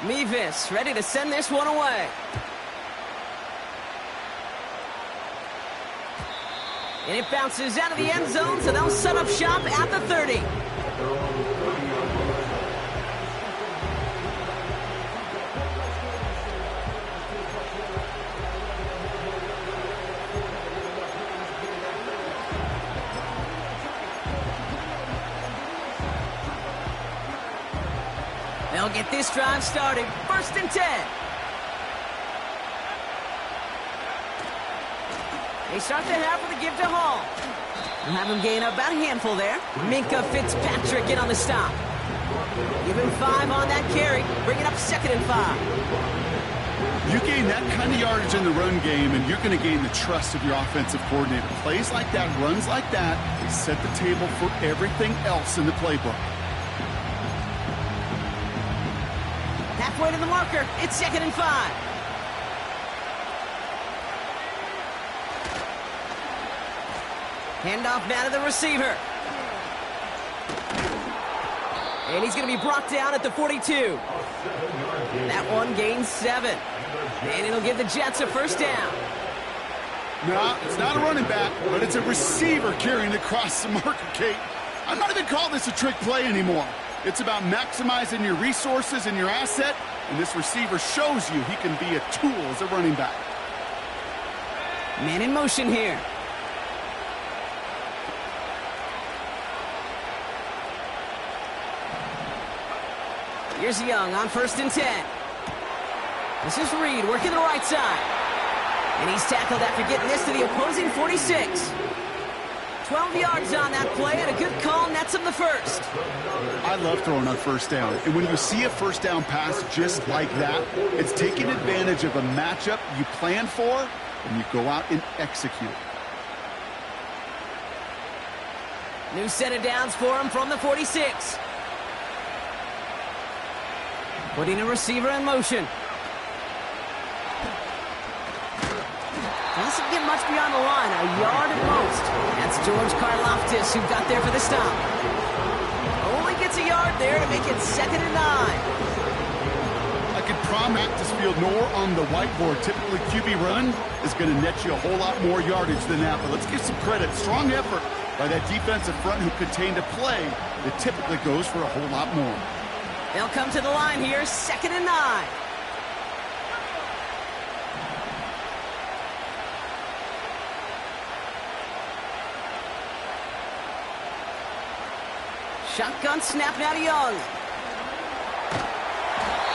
Mevis ready to send this one away. And it bounces out of the end zone, so they'll set up shop at the 30. They'll get this drive started. 1st and 10. They start the half with a give to Hall. We'll have him gain about a handful there. Minka Fitzpatrick in on the stop. Give him 5 on that carry. Bring it up 2nd and 5. You gain that kind of yardage in the run game, and you're going to gain the trust of your offensive coordinator. Plays like that, runs like that, they set the table for everything else in the playbook. Halfway to the marker. It's 2nd and 5. Handoff now to the receiver. And he's going to be brought down at the 42. That one gains 7. And it'll give the Jets a 1st down. No, it's not a running back, but it's a receiver carrying across the marker, Kate. I'm not even calling this a trick play anymore. It's about maximizing your resources and your asset, and this receiver shows you he can be a tool as a running back. Man in motion here. Here's Young on 1st and 10. This is Reed working the right side. And he's tackled after getting this to the opposing 46. 12 yards on that play, and a good call nets him the 1st. I love throwing on 1st down. And when you see a 1st down pass just like that, it's taking advantage of a matchup you plan for, and you go out and execute. New set of downs for him from the 46. Putting a receiver in motion. Doesn't get much beyond the line, a yard at most. That's George Karlaftis who got there for the stop. Only gets a yard there to make it 2nd and 9. I could promise this field nor on the whiteboard. Typically, QB run is going to net you a whole lot more yardage than that. But let's give some credit. Strong effort by that defensive front who contained a play that typically goes for a whole lot more. They'll come to the line here, 2nd and 9. Shotgun snap now to Young.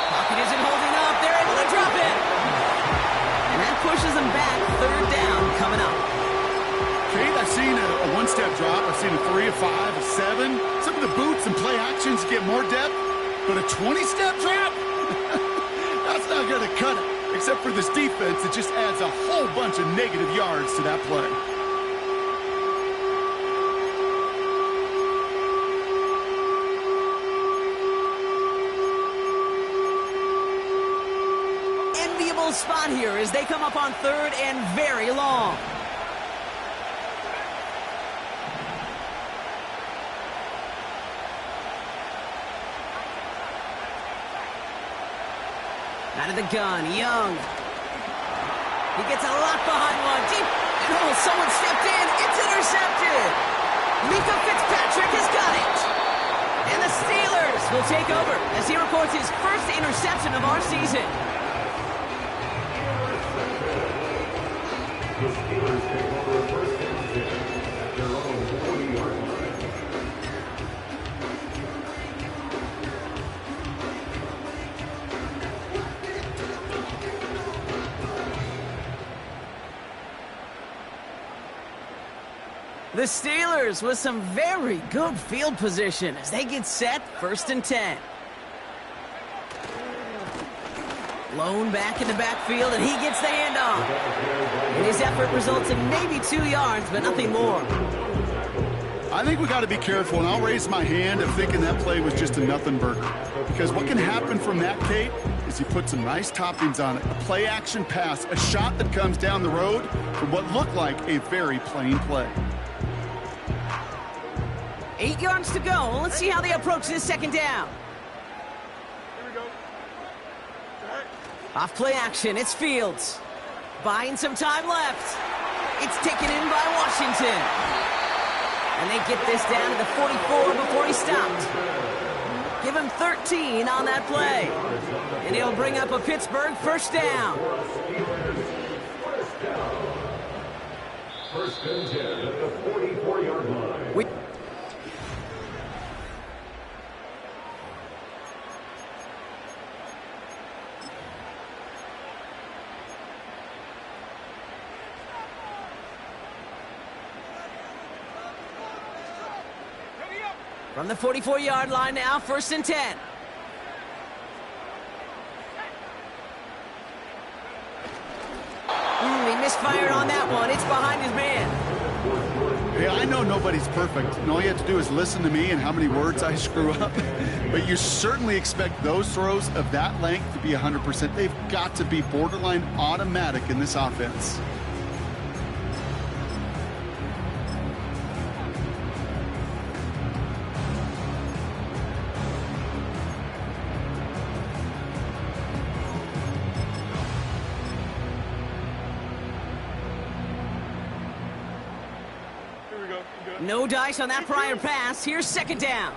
Pocket isn't holding up. They're able to drop it. And that pushes them back. 3rd down coming up. Kate, I've seen a one-step drop. I've seen a 3, a 5, a 7. Some of the boots and play actions get more depth. But a 20-step drop? That's not going to cut it. Except for this defense, it just adds a whole bunch of negative yards to that play. Enviable spot here as they come up on 3rd and very long. Out of the gun, Young. He gets a lot behind one. Deep. And oh, someone stepped in. It's intercepted. Minka Fitzpatrick has got it. And the Steelers will take over as he records his 1st interception of our season. The Steelers take over 1st and 10 at their own 40-yard line. The Steelers with some very good field position as they get set, 1st and 10. Blown back in the backfield, and he gets the handoff. And his effort results in maybe 2 yards, but nothing more. I think we got to be careful, and I'll raise my hand of thinking that play was just a nothing burger. Because what can happen from that, Kate, is he put some nice toppings on it. A play-action pass, a shot that comes down the road from what looked like a very plain play. 8 yards to go. Let's see how they approach this 2nd down. Here we go. Off play action, it's Fields. Buying some time left. It's taken in by Washington. And they get this down to the 44 before he stopped. Give him 13 on that play. And he'll bring up a Pittsburgh first down. First and 10 at the 44-yard line. From the 44-yard line now, first and 10. He misfired on that one. It's behind his man. Hey, I know nobody's perfect, and all you have to do is listen to me and how many words I screw up. But you certainly expect those throws of that length to be 100%. They've got to be borderline automatic in this offense. No dice on that prior pass. Here's second down.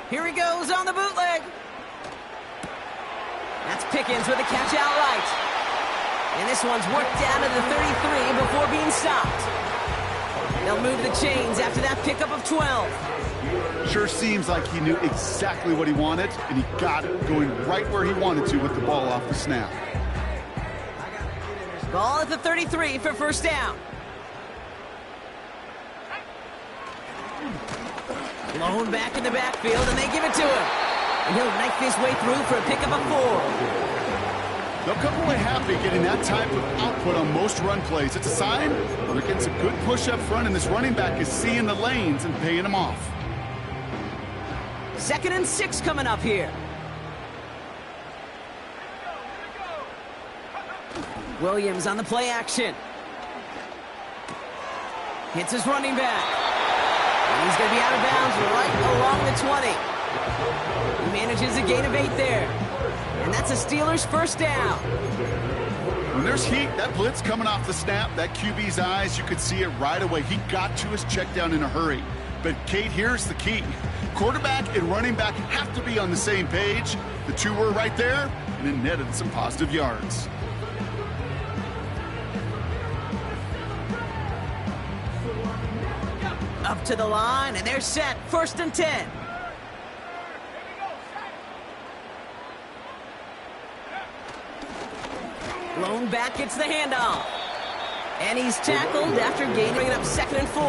Here he goes on the bootleg. That's Pickens with a catch outright. And this one's worked down to the 33 before being stopped. They'll move the chains after that pickup of 12. Sure seems like he knew exactly what he wanted, and he got it, going right where he wanted to with the ball off the snap. Ball at the 33 for first down. Blown back in the backfield, and they give it to him. And he'll knife his way through for a pickup of 4. They'll come away happy getting that type of output on most run plays. It's a sign they're getting some good push up front, and this running back is seeing the lanes and paying them off. Second and 6 coming up here. Williams on the play action. Hits his running back. And he's going to be out of bounds right along the 20. He manages a gain of 8 there. And that's a Steelers first down. When there's heat, that blitz coming off the snap, that QB's eyes, you could see it right away. He got to his check down in a hurry. But, Kate, here's the key. Quarterback and running back have to be on the same page. The two were right there, and it netted some positive yards. Up to the line, and they're set. First and 10. Blown back gets the handoff. And he's tackled after bringing up second and 4.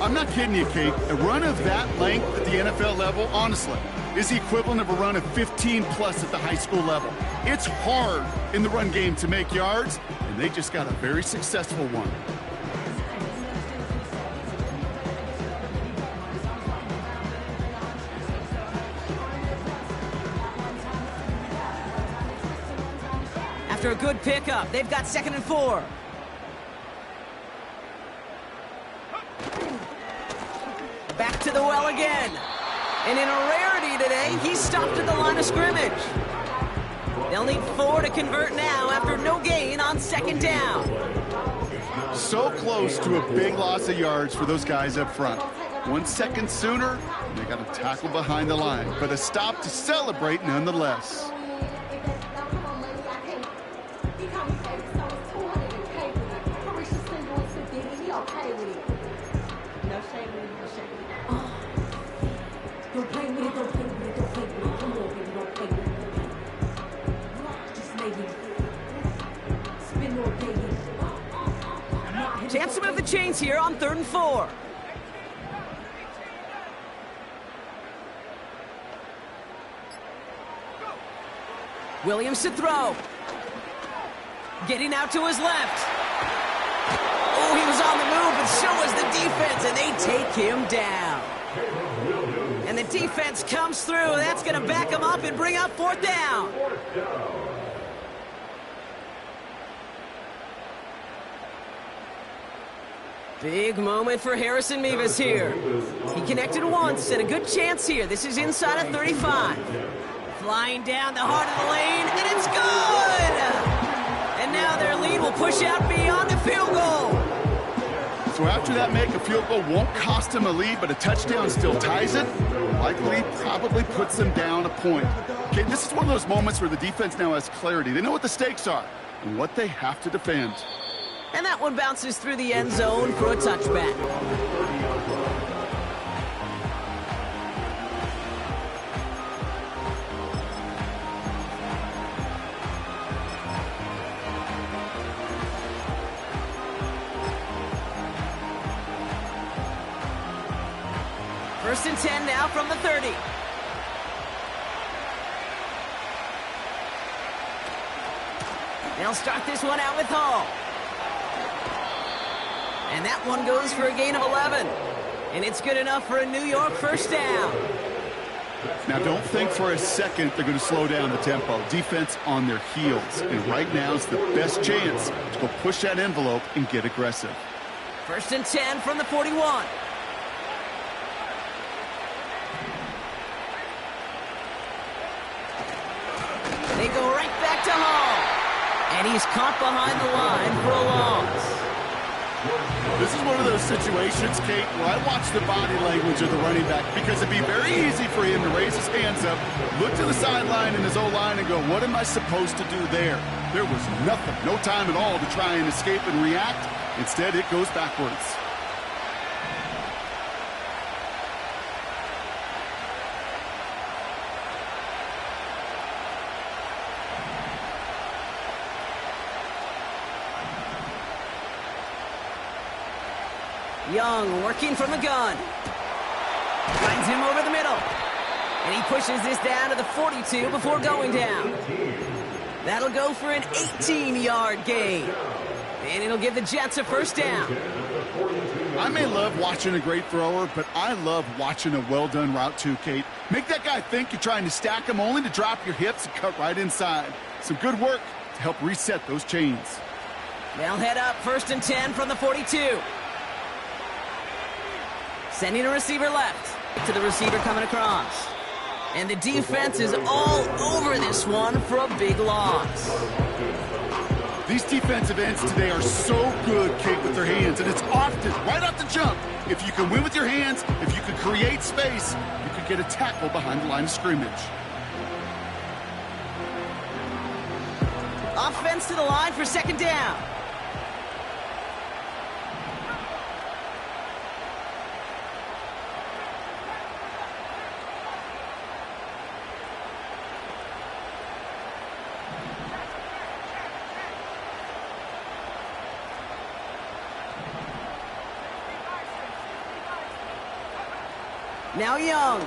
I'm not kidding you, Kate. A run of that length at the NFL level, honestly, is the equivalent of a run of 15-plus at the high school level. It's hard in the run game to make yards, and they just got a very successful one. After a good pickup, they've got second and 4. Back to the well again. And in a rarity today, he's stopped at the line of scrimmage. They'll need 4 to convert now after no gain on second down. So close to a big loss of yards for those guys up front. 1 second sooner, they got a tackle behind the line, but a stop to celebrate nonetheless. Chance to move the chains here on 3rd and 4. Williams to throw. Getting out to his left. Oh, he was on the move, but so was the defense, and they take him down. And the defense comes through. That's going to back him up and bring up 4th down. Big moment for Harrison Mevis here. He connected once and a good chance here. This is inside of 35. Flying down the heart of the lane, and it's good! And now their lead will push out beyond the field goal. So after that make, a field goal won't cost them a lead, but a touchdown still ties it. Likely probably puts them down a point. Okay, this is one of those moments where the defense now has clarity. They know what the stakes are and what they have to defend. And that one bounces through the end zone for a touchback. First and 10 now from the 30. They'll start this one out with Hall. And that one goes for a gain of 11. And it's good enough for a New York first down. Now, don't think for a second they're going to slow down the tempo. Defense on their heels. And right now is the best chance to go push that envelope and get aggressive. First and 10 from the 41. They go right back to Hall. And he's caught behind the line for a loss. This is one of those situations, Kate, where I watch the body language of the running back because it'd be very easy for him to raise his hands up, look to the sideline in his O-line and go, what am I supposed to do there? There was nothing, no time at all to try and escape and react. Instead, it goes backwards. Young working from the gun. Finds him over the middle. And he pushes this down to the 42 before going down. That'll go for an 18-yard gain. And it'll give the Jets a first down. I may love watching a great thrower, but I love watching a well-done route too, Kate. Make that guy think you're trying to stack him only to drop your hips and cut right inside. Some good work to help reset those chains. They'll head up first and 10 from the 42. Sending a receiver left to the receiver coming across. And the defense is all over this one for a big loss. These defensive ends today are so good, Kate, with their hands, and it's often, right off the jump, if you can win with your hands, if you can create space, you can get a tackle behind the line of scrimmage. Offense to the line for second down. Now Young.